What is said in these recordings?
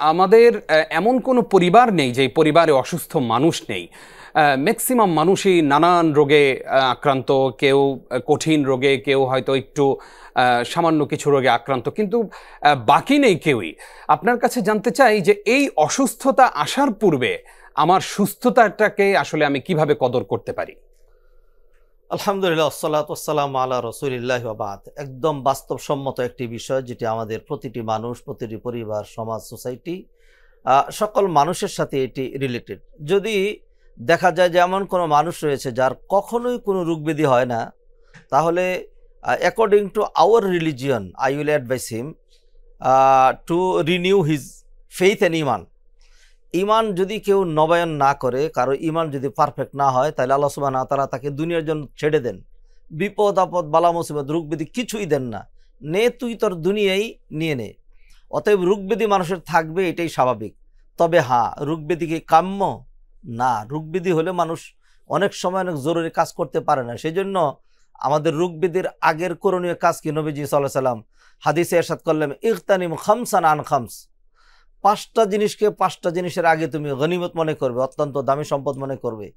আমাদের এমন কোনো পরিবার নেই যে পরিবারে অসুস্থ মানুষ নেই। ম্যাক্সিমাম মানুষই নানান রোগে আক্রান্ত, কেউ কঠিন রোগে, কেউ হয়তো একটু সামান্য কিছু রোগে আক্রান্ত, কিন্তু বাকি নেই কেউই। আপনার কাছে জানতে চাই যে এই অসুস্থতা আসার পূর্বে আমার সুস্থতাটাকে আসলে আমি কিভাবে কদর করতে পারি। আলহামদুলিল্লাহ, আসসালাতু ওয়াসসালামু আলা রাসূলিল্লাহি ওয়া বাদ। একদম বাস্তবসম্মত একটি বিষয়, যেটি আমাদের প্রতিটি মানুষ, প্রতিটি পরিবার, সমাজ, সোসাইটি, সকল মানুষের সাথে এটি রিলেটেড। যদি দেখা যায় যে এমন কোনো মানুষ রয়েছে যার কখনোই কোনো রোগব্যাধি হয় না, তাহলে according to our religion I will advise him to renew his faith and ইমান। ইমান যদি কেউ নবায়ন না করে, কারো ইমান যদি পারফেক্ট না হয়, তাহলে আল্লাহ সুবহানাহু ওয়া তাআলা তাকে দুনিয়ার জন্য ছেড়ে দেন। বিপদ আপদ, বালা মুসিবত, রোগব্যাধি কিছুই দেন না। নে তুই তোর দুনিয়াই নিয়ে নে। অতএব রোগব্যাধি মানুষের থাকবে, এটাই স্বাভাবিক। তবে হ্যাঁ, রোগব্যাধি কি কাম্য? না, রোগব্যাধি হলে মানুষ অনেক সময় অনেক জরুরি কাজ করতে পারে না। সেই জন্য আমাদের রোগব্যাধির আগের করণীয় কাজ কি? নবীজি সাল্লাল্লাহু আলাইহি সাল্লাম হাদিসে ইরশাদ করলেন, ইগতানিম খামসান আন খামস। 5টা জিনিসকে 5টা জিনিসের আগে তুমি গনিমত মনে করবে, অত্যন্ত দামি সম্পদ মনে করবে।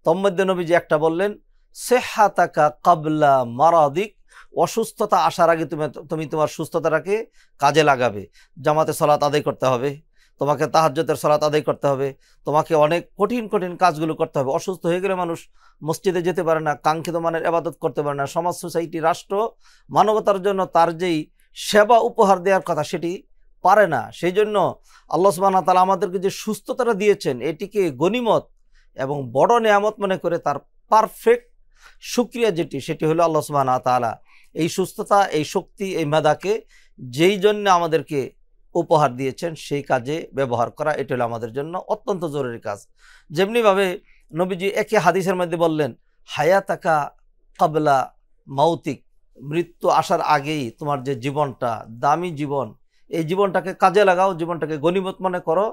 তন্মধ্যে নবীজি একটা বললেন, সিহহাতাকা ক্বাবলা মারাদিক। অসুস্থতা আসার আগে তুমি তোমার সুস্থতাটাকে কাজে লাগাবে। জামাতে সালাত আদায় করতে হবে, তোমাকে তাহাজ্জুদের সালাত আদায় করতে হবে, তোমাকে অনেক কঠিন কঠিন কাজগুলো করতে হবে। অসুস্থ হয়ে গেলে মানুষ মসজিদে যেতে পারে না, কাঙ্ক্ষিত মানের ইবাদত করতে পারে না। সমাজ, সোসাইটি, রাষ্ট্র, মানবতার জন্য তার যেই সেবা উপহার দেওয়ার কথা, সেটি পারে না। সেই জন্য আল্লাহ সুবহানাহু ওয়া তাআলা আমাদেরকে যে সুস্থতাটা দিয়েছেন, এটিকে গনিমত এবং বড় নেয়ামত মনে করে তার পারফেক্ট শুকরিয়া যেটি, সেটি হলো আল্লাহ সুবহানাহু ওয়া তাআলা এই সুস্থতা, এই শক্তি, এই মেধাকে যেই জন্য আমাদেরকে উপহার দিয়েছেন, সেই কাজে ব্যবহার করা, এটা হলো আমাদের জন্য অত্যন্ত জরুরি কাজ। যেমনিভাবে নবীজি একে হাদিসের মধ্যে বললেন, হায়াতাকা ক্বাবলা মাউতিক। মৃত্যু আসার আগেই তোমার যে জীবনটা, দামি জীবন, এই জীবনটাকে কাজে লাগাও, জীবনটাকে গনিমত মনে করো।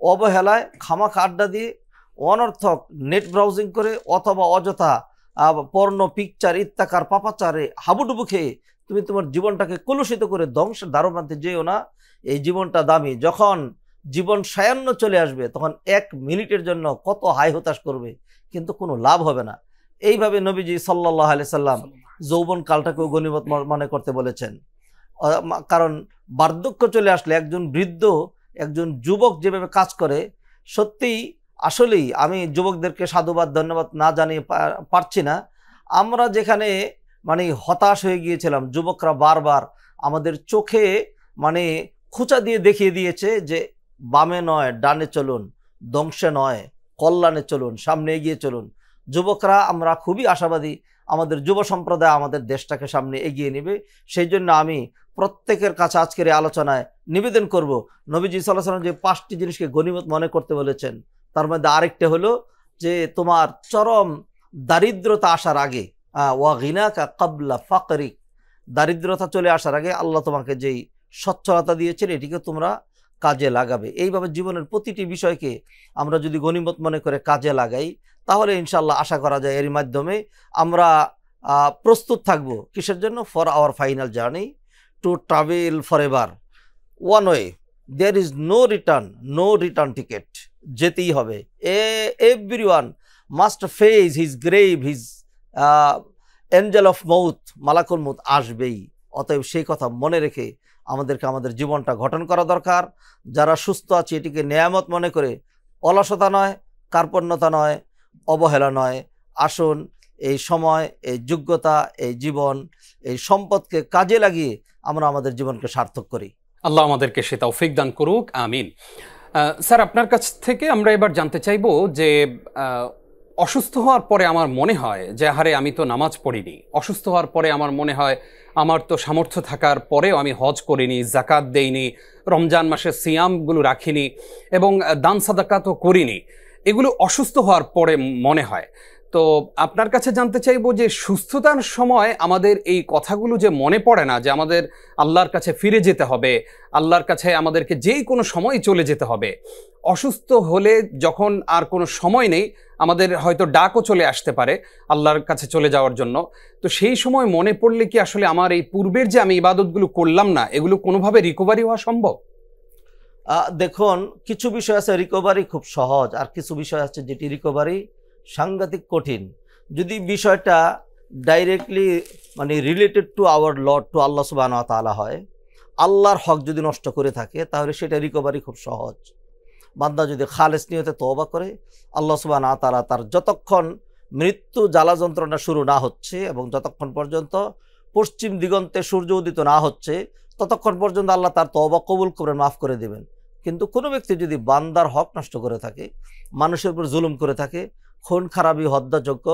অবহেলায়, খামাখা আড্ডা দিয়ে, অনর্থক নেট ব্রাউজিং করে, অথবা অযথা পর্ণ, পিকচার, ইত্যাকার, পাপাচারে হাবুডুবু খেয়ে তুমি তোমার জীবনটাকে কলুষিত করে ধ্বংসের দ্বারপ্রান্তে যেও না। এই জীবনটা দামি। যখন জীবন সায়ান্ন চলে আসবে, তখন 1 মিনিটের জন্য কত হাই হতাশ করবে, কিন্তু কোনো লাভ হবে না। এইভাবে নবীজি সাল্লাল্লাহু আলাইহি সাল্লাম যৌবন কালটাকেও গনিমত মনে করতে বলেছেন। কারণ বার্ধক্য চলে আসলে একজন বৃদ্ধ, একজন যুবক যেভাবে কাজ করে, সত্যিই আসলেই আমি যুবকদেরকে সাধুবাদ ধন্যবাদ না জানিয়ে পারছি না। আমরা যেখানে মানে হতাশ হয়ে গিয়েছিলাম, যুবকরা বারবার আমাদের চোখে মানে খুঁচা দিয়ে দেখিয়ে দিয়েছে যে বামে নয় ডানে চলুন, ধ্বংসে নয় কল্যাণে চলুন, সামনে এগিয়ে চলুন। যুবকরা আমরা খুবই আশাবাদী, আমাদের যুব সম্প্রদায় আমাদের দেশটাকে সামনে এগিয়ে নেবে। সেই জন্য আমি প্রত্যেকের কাছে আজকের এই আলোচনায় নিবেদন করব, নবীজি সাল্লাল্লাহু আলাইহি ওয়াসাল্লাম যে 5টি জিনিসকে গনিমত মনে করতে বলেছেন, তার মধ্যে আরেকটা হলো যে তোমার চরম দারিদ্রতা আসার আগে, ওয়া গিনাকা ক্বাবলা ফাকরিক, দারিদ্রতা চলে আসার আগে আল্লাহ তোমাকে যেই সচ্ছলতা দিয়েছেন, এটিকে তোমরা কাজে লাগাবে। এইভাবে জীবনের প্রতিটি বিষয়কে আমরা যদি গনিমত মনে করে কাজে লাগাই, তাহলে ইনশাআল্লাহ আশা করা যায় এর মাধ্যমে আমরা প্রস্তুত থাকব কিসের জন্য? For our final journey to travel for ever, one way, there is no return ticket. যেতেই হবে। Everyone must face his grave, his angel of মৌত, মালাকুল মৌত আসবেই। অতএব সেই কথা মনে রেখে আমাদেরকে আমাদের জীবনটা গঠন করা দরকার। যারা সুস্থ আছে, এটিকে নেয়ামত মনে করে, অলসতা নয়, কার্পণ্যতা নয়, অবহেলা নয়, আসুন এই সময়, এই যোগ্যতা, এই জীবন, এই সম্পদকে কাজে লাগিয়ে আমরা আমাদের জীবনকে সার্থক করি। আল্লাহ আমাদেরকে সে তৌফিক দান করুক, আমিন। স্যার, আপনার কাছ থেকে আমরা এবার জানতে চাইব যে অসুস্থ হওয়ার পরে আমার মনে হয় যে হারে আমি তো নামাজ পড়িনি। অসুস্থ হওয়ার পরে আমার মনে হয় আমার তো সামর্থ্য থাকার পরেও আমি হজ করিনি, জাকাত দেইনি, রমজান মাসের সিয়ামগুলো রাখিনি এবং দান সাদাকা তো করিনি। এগুলো অসুস্থ হওয়ার পরে মনে হয়। তো আপনার কাছে জানতে চাইবো যে সুস্থতার সময় আমাদের এই কথাগুলো যে মনে পড়ে না, যে আমাদের আল্লাহর কাছে ফিরে যেতে হবে, আল্লাহর কাছে আমাদেরকে যেই কোনো সময় চলে যেতে হবে। অসুস্থ হলে যখন আর কোনো সময় নেই, আমাদের হয়তো ডাকও চলে আসতে পারে আল্লাহর কাছে চলে যাওয়ার জন্য। তো সেই সময় মনে পড়লে কি আসলে আমার এই পূর্বের যে আমি ইবাদতগুলো করলাম না, এগুলো কোনোভাবে রিকভারি হওয়া সম্ভব? দেখুন, কিছু বিষয় আছে রিকভারি খুব সহজ, আর কিছু বিষয় আছে যেটি রিকভারি সাংঘাতিক কঠিন। যদি বিষয়টা ডাইরেক্টলি মানে related to our lord, to Allah সুবহানাহু ওয়া তাআলা হয়, আল্লাহর হক যদি নষ্ট করে থাকে, তাহলে সেটা রিকভারি খুব সহজ। বান্দা যদি খালেস নিয়তে তওবা করে, আল্লাহ সুবহানাহু ওয়া তাআলা তার যতক্ষণ মৃত্যু জ্বালা যন্ত্রণা শুরু না হচ্ছে এবং যতক্ষণ পর্যন্ত পশ্চিম দিগন্তে সূর্য উদিত না হচ্ছে, ততক্ষণ পর্যন্ত আল্লাহ তার তওবা কবুল করে মাফ করে দেবেন। কিন্তু কোনো ব্যক্তি যদি বান্দার হক নষ্ট করে থাকে, মানুষের উপর জুলুম করে থাকে, খুন খারাপি, হত্যাযজ্ঞ,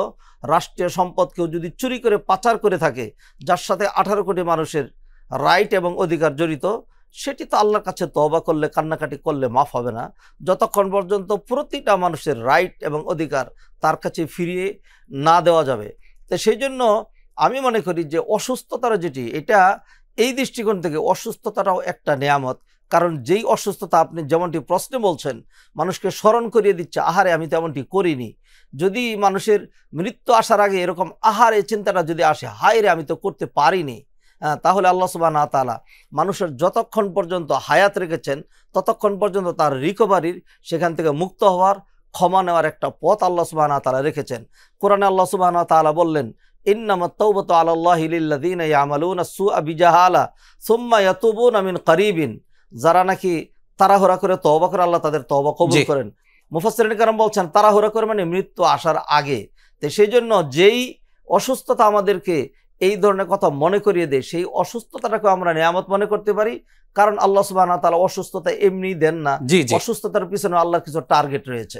রাষ্ট্রীয় সম্পদ কেউ যদি চুরি করে পাচার করে থাকে, যার সাথে 18 কোটি মানুষের রাইট এবং অধিকার জড়িত, সেটি তো আল্লাহর কাছে তওবা করলে, কান্নাকাটি করলে মাফ হবে না, যতক্ষণ পর্যন্ত প্রতিটা মানুষের রাইট এবং অধিকার তার কাছে ফিরিয়ে না দেওয়া যাবে। তো সেই জন্য আমি মনে করি যে অসুস্থতার যেটি, এটা এই দৃষ্টিকোণ থেকে অসুস্থতাটাও একটা নেয়ামত। কারণ যেই অসুস্থতা আপনি যেমনটি প্রশ্নে বলছেন, মানুষকে স্মরণ করিয়ে দিচ্ছে, আহারে আমি তেমনটি করিনি। যদি মানুষের মৃত্যু আসার আগে এরকম আহারে চিন্তাটা যদি আসে, হায় রে আমি তো করতে পারিনি, তাহলে আল্লাহ সুবহানাহু ওয়া তাআলা মানুষের যতক্ষণ পর্যন্ত হায়াত রেখেছেন, ততক্ষণ পর্যন্ত তার রিকভারির, সেখান থেকে মুক্ত হওয়ার, ক্ষমা নেওয়ার একটা পথ আল্লাহ সুবহানাহু ওয়া তাআলা রেখেছেন। কোরআনে আল্লাহ সুবহানাহু ওয়া তাআলা বললেন, ইন্নামাত তাওবাতু আলাল্লাহি লিল্লাযিনা ইয়ামালুনা সুআ বিজাহালা সুম্মা ইয়াতুবুনা মিন কারিবিন। যারা নাকি তাড়াহুড়া করে তওবা করে, আল্লাহ তাদের তওবা কবুল করেন। মুফাসসিরিন কেরাম বলছেন তাড়াহুড়া করে মানে মৃত্যু আসার আগে। তো সেই জন্য যেই অসুস্থতা আমাদেরকে এই ধরনের কথা মনে করিয়ে দেয়, সেই অসুস্থতাটাকে আমরা নিয়ামত মনে করতে পারি। কারণ আল্লাহ সুবহানাহু ওয়া তাআলা অসুস্থতা এমনি দেন না, জি জি অসুস্থতার পিছনে আল্লাহর কিছু টার্গেট রয়েছে।